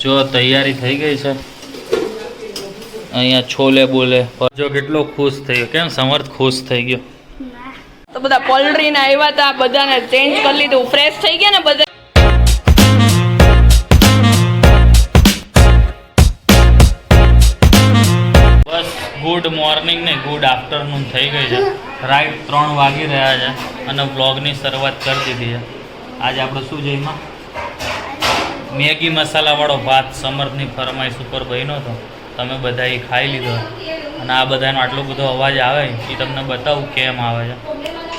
જો તૈયારી થઈ ગઈ છે અહીંયા છોલે બોલે જો કેટલો ખુશ થયો કેમ સમર્થ ખુશ થઈ ગયો તો બધા પોલ્ટ્રી ના આવ્યા હતા બધાને ચેન્જ કરી લીધું ફ્રેશ થઈ ગયા ને બધા બસ ગુડ મોર્નિંગ ને ગુડ આફ્ટરનૂન થઈ ગઈ છે રાઈટ 3 વાગી રહ્યા છે અને વ્લોગની શરૂઆત કરી દીધી છે આજે આપણે શું જઈમાં મેગી મસાલાવાળો ભાત સમર્થની ફરમાઈશ ઉપર બન્યો હતો તમે બધા એ ખાઈ લીધો અને આ બધાનો આટલો બધો અવાજ આવે એ તમને બતાવું કેમ આવે છે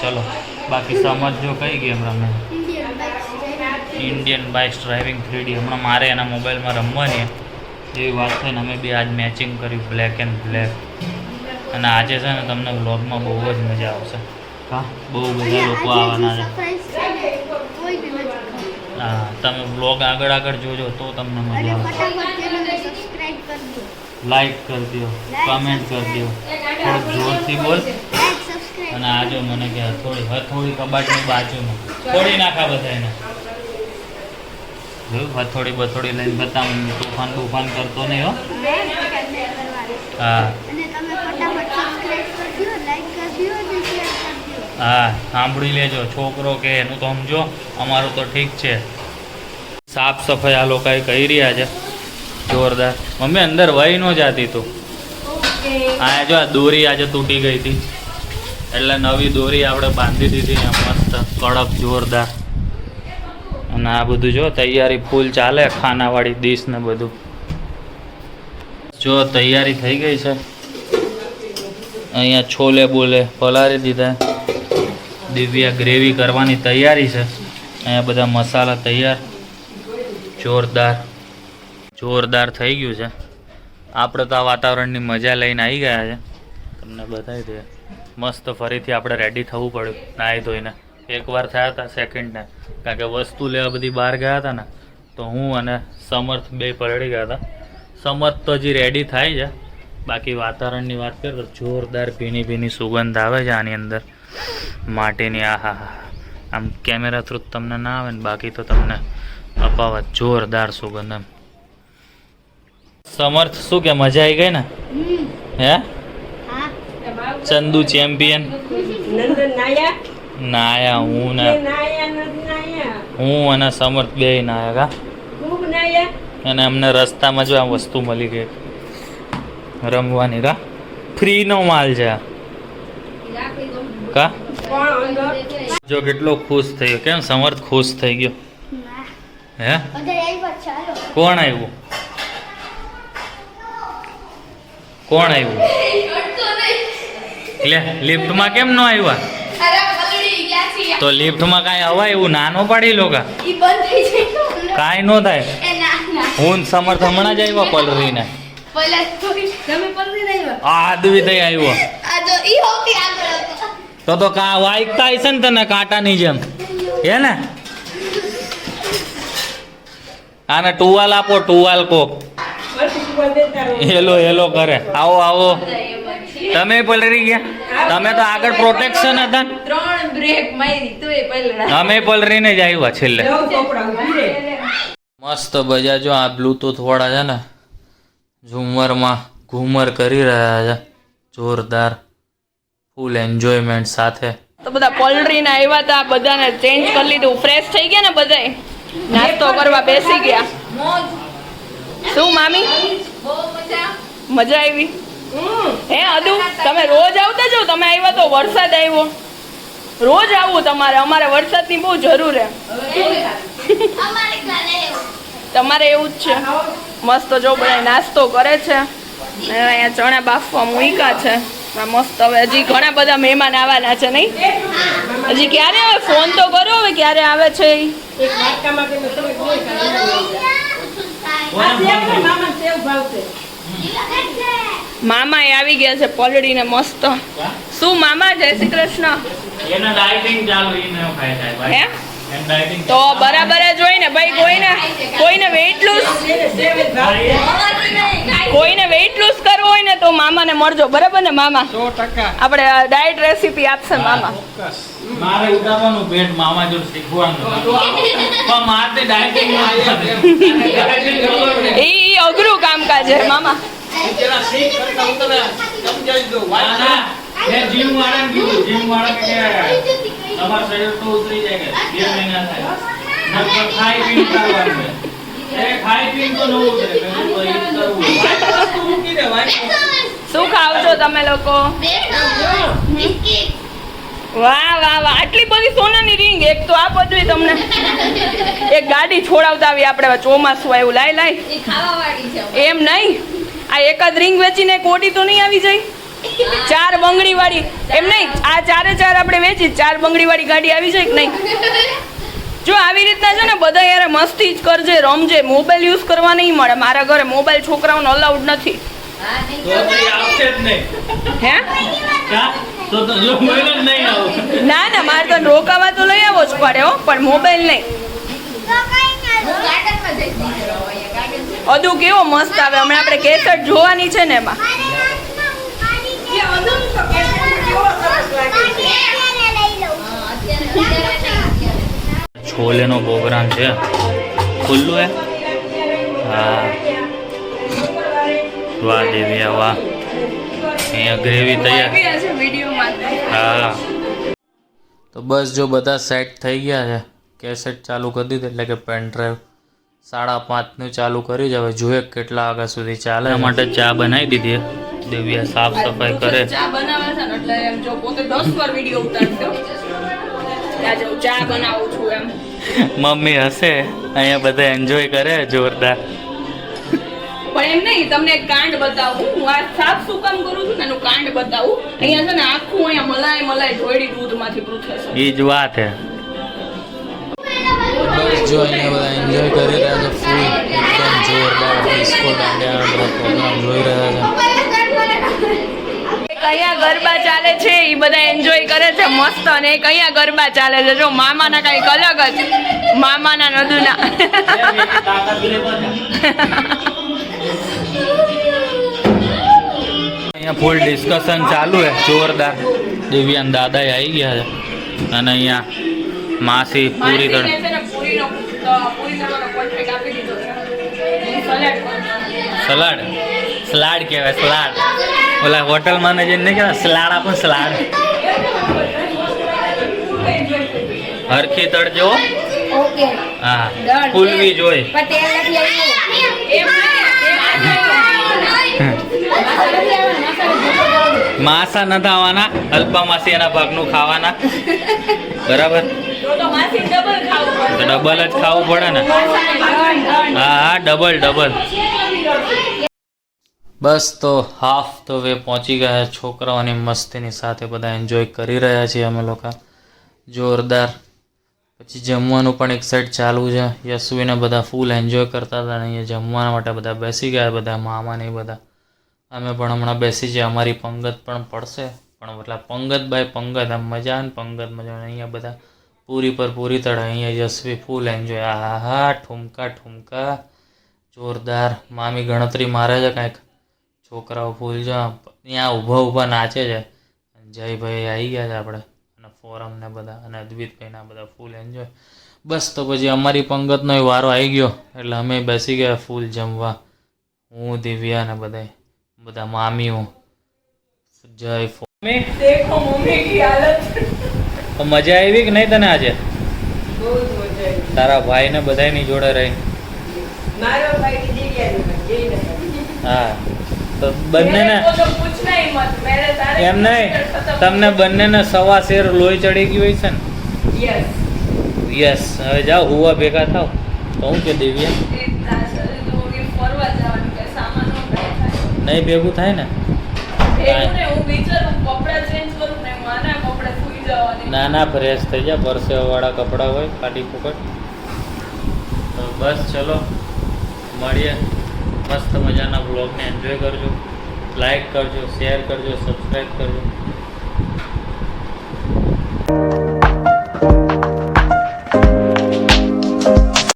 ચલો બાકી સમજો કઈ ગેમ રમે ઇન્ડિયન બાઇક્સ ડ્રાઇવિંગ 3D હમણાં મારે એના મોબાઈલમાં રમવાની એવી વાત થઈને અમે બી આજ મેચિંગ કર્યું બ્લેક એન્ડ બ્લેક અને આજે છે ને તમને વ્લોગમાં બહુ જ મજા આવશે હા બહુ બધા લોકો આવવાના છે હા તમે વ્લોગ આગળ જોજો તો તમને મજા આવશે લાઈક કરી દો કમેન્ટ કરી દો થોડુંક જોરથી બોલ અને આજો મને કે હથોડી કબાટની બાજુમાં થોડી નાખા બધાને હથોડી બથોડી લઈને બતાવું તોફાન કરતો નહીં હો હા હા સાંભળી લેજો છોકરો કે એનું તો સમજો અમારું તો ઠીક છે સાફ સફાઈ આ લોકોએ કહી રહ્યા છે જોરદાર મમ્મી અંદર વહી ન જાતી તું આ જો આ દોરી આજે તૂટી ગઈ હતી એટલે નવી દોરી આપણે બાંધી દીધી મસ્ત કડક જોરદાર અને આ બધું જો તૈયારી ફૂલ ચાલે ખાનાવાળી ડીશ ને બધું જો તૈયારી થઈ ગઈ છે અહીંયા છોલે બોલે પલાળી દીધા દિવ્યા ગ્રેવી કરવાની તૈયારી છે અહીંયા બધા મસાલા તૈયાર જોરદાર થઈ ગયું છે આપણે તો આ વાતાવરણની મજા લઈને આવી ગયા છે તમને બતાવી દઈએ મસ્ત ફરીથી આપણે રેડી થવું પડ્યું નાહી ધોઈને એકવાર થયા હતા સેકન્ડને કારણ કે વસ્તુ લેવા બધી બહાર ગયા હતા ને તો હું અને સમર્થ બે પલળી ગયા હતા સમર્થ તો હજી રેડી થાય છે બાકી વાતાવરણની વાત કરીએ તો જોરદાર ભીની સુગંધ આવે છે આની અંદર માટીની આહા આમ કેમેરા થ્રુ તમને ના આવે ને બાકી તો તમને અપાવત જોરદાર સુગંધ એમ સમર્થ શું કે મજા આવી ગઈ ને હે ચંદુ ચેમ્પિયન નાયા હું અને સમર્થ બે નાયા અને અમને રસ્તામાં જો આ વસ્તુ મળી ગઈ રમવાની કા ફ્રી નો માલ છે કા જો કેટલો ખુશ થયો કેમ સમર્થ ખુશ થઈ ગયો હે કોણ આવ્યું એટલે લિફ્ટમાં કેમ ન આવ્યા તો લિફ્ટમાં કાંઈ અવાય એવું નાનો પાડી લો કાંઈ ન થાય હું સમર્થ હમણાં જ આવ્યા પલરીને આદવી થઈ આવ્યો તો કા વાઈકતા હશે ને તને કાંટાની જેમ હે ને આને ટુવાલ આપો ટુવાલ કોક હેલો કરે આવો તમે પલરી ગયા તમે તો આગળ પ્રોટેક્શન હતા અમે પલરીને જ આવ્યા છેલ્લે મસ્ત બજા જો આ બ્લૂટૂથ વાળા છે ને ઝુમરમાં ઘુમર કરી રહ્યા છે જોરદાર ફૂલ એન્જોયમેન્ટ સાથે તો બધા પોલ્ટ્રી ના આવ્યા હતા બધાને ચેન્જ કરી લીધું ફ્રેશ થઈ ગયા ને બધાય નાસ્તો કરવા બેસી ગયા શું મામી મજા આવી હે અદુ તમે રોજ આવતા જાવ તમે આવ્યા તો વરસાદ આવ્યો રોજ આવું તમારે અમારે વરસાદની બહુ જરૂર છે તમારે એવું જ છે મસ્ત જો બધા નાસ્તો કરે છે અહીંયા ચણા બાફવા મૂક્યા છે મસ્ત હવે હજી ઘણા બધા મહેમાન આવવાના છે નહીં હજી ક્યારે આવે ફોન તો કરો હવે ક્યારે આવે છે મામા એ આવી ગયા છે પલળીને મસ્ત શું મામા જય શ્રી કૃષ્ણ હે તો બરાબર જ હોય ને ભાઈ કોઈને વેઇટ લૂઝ કરવો હોય ને તો મામાને મળજો બરાબર ને મામા 100% આપણે ડાયટ રેસીપી આપશે મામા મારે ઉતારવાનું પેટ મામા જો શીખવાનું પણ મારે ડાયટિંગ જય મામા ના, ના. મેં જીમ વાળાને કીધું, જીમ વાળા કે તમારું શરીર તો ઉતરી જાય કે 2 મહિના થાય. નકર ખાઈ પીને કરવાનું છે. એ ખાઈ પીને તો ન ઉતરે. મેં કીધું તો ઈ જ કરવું. white વસ્તુ મૂકી દે, white વસ્તુ. શું ખાવ છો તમે લોકો વાહ વાહ વાહ આટલી બધી સોનાની રિંગ એક તો આ પદવી તમને એક ગાડી છોડાવતા આવી આપણે ચોમાસું આવ્યું લાય લાય એ ખાવાવાળી છે એમ નહીં આ એક જ રિંગ વેચીને કોટી તો નહીં આવી જાય 4 બંગડી વાળી એમ નહીં આ 4 આપણે વેચી 4 બંગડી વાળી ગાડી આવી જાય કે નહીં જો આવી રીતના છે ને બધા યાર મસ્તી જ કરજે રમજે મોબાઈલ યુઝ કરવા નહીં મળે મારા ઘરે મોબાઈલ છોકરાઓને અલાઉડ નથી હા નહીં તો પછી આવશે જ નહીં. હે ક્યાં? તો જો મોબાઈલ જ નહીં આવું. ના ના મારે તો રોકાવા તો લઈ આવો જ પડે હો પણ મોબાઈલ નહીં હું ગાર્ડનમાં જઈશ દીકરો અહીંયા ગાર્ડન છે અદુ કેવો મસ્ત આવે હમણાં આપણે કેસેટ જોવાની છે ને એમાં છોલેનો પ્રોગ્રામ છે ખુલ્લું હે હા વાહ દેવિયા વાહ અહીંયા ગ્રેવી તૈયાર હા તો બસ જો બધા સેટ થઈ ગયા છે કેસેટ ચાલુ કરી દીધું એટલે કે પેન ડ્રાઈવ 5:30નું ચાલુ કરી જ હવે જોઈએ કેટલા વાગ્યા સુધી ચાલે એના માટે ચા બનાવી દીધી દેવિયા સાફ સફાઈ કરે ચા બનાવે છે ને એટલે એમ જો પોતે 10 વાર વિડિયો ઉતારતો આજે હું ચા બનાવું છું એમ મમ્મી હશે અહીંયા બધા એન્જોય કરે જોરદાર પણ એમ નહીં તમને એક કાંડ બતાવું હું આ સાફ શું કામ કરું છું ને એનું કાંડ બતાવું અહીંયા છે ને આખું અહીંયા મલાઈ ઢોળી દૂધમાંથી પ્રૂથે છે એ જ વાત હે જો અહીંયા બધા એન્જોય કરી રહ્યા છે ફૂલ એકદમ જોરદાર ડિસ્કો દાંડિયા બધા પ્રોગ્રામ જોઈ રહ્યા છે કયા ગરબા ચાલે છે એ બધા એન્જોય કરે છે મસ્ત અને કયા ગરબા ચાલે છે જો મામાના કઈક અલગ જ મામાના નદુના અહીંયા ફૂલ ડિસ્કશન ચાલુ હે જોરદાર દિવ્યાન દાદા આવી ગયા છે અને અહીંયા માસી પૂરી તળ સલાડ સલાડ કહેવાય સલાડ ઓલા હોટલમાં ને જઈને કહેવાય સલાડ આપો સલાડ હરખી તળજો ઓકે હા ફૂલવી જોઈ પણ તેલ નથી માસા ન થવાના અલ્પા માસી એના ભાગનું ખાવાના બરાબર તો ડબલ જ ખાવું પડે ને હા હા ડબલ બસ તો હાફ તો વે પહોંચી ગયા છોકરાઓની મસ્તીની સાથે બધા એન્જોય કરી રહ્યા છીએ અમે લોકો જોરદાર પછી જમવાનું પણ એક સાઈડ ચાલુ છે યશવીને બધા ફૂલ એન્જોય કરતા હતા અને અહીંયા જમવાના માટે બધા બેસી ગયા બધા મામાને બધા અમે પણ હમણાં બેસી છીએ અમારી પંગત પણ પડશે પણ મતલબ પંગત બાય પંગત આમ મજા ને પંગત મજા અહીંયા બધા પૂરી પર પૂરી તળે અહીંયા યશવી ફૂલ એન્જોય આ હા ઠુમકા જોરદાર મામી ગણતરી મારે છે કાંઈક છોકરાઓ ફૂલ છે ત્યાં ઊભા નાચે છે જયભાઈ આવી ગયા છે આપણે અને ફોરમ ને બધા અને અદ્વિતભાઈના બધા ફૂલ એન્જોય બસ તો પછી અમારી પંગતનો વારો આવી ગયો એટલે અમે બેસી ગયા ફૂલ જમવા હું દિવ્યા ને બધા મામીઓ જય देखो मम्मी की हालत મજા આવી કે નહીં તને આજે તારા ભાઈ ને બધાની જોડે રહી मारो भाई की जगह હા તો બંનેને पूछना ही मत मेरे सारे એમ નહીં તમને બંનેને 1.25 શેર લોહી ચડી ગયું હોય છે ને यस યસ હવે જાઓ હુવા ભેગા થાવ તો હું કે દેવિયા ફરવા જવાનું કે સામાન નહીં ભેગું થાય ને હું વિચારું કપડા ચેન્જ કરું ને માના કપડા સુઈ જવાની ના ફ્રેશ થઈ જાય પરસેવાવાળા કપડાં હોય ફાટી ફૂકટ તો બસ ચલો મળીએ મસ્ત મજાના બ્લોગને એન્જોય કરજો લાઈક કરજો શેર કરજો સબસ્ક્રાઈબ કરજો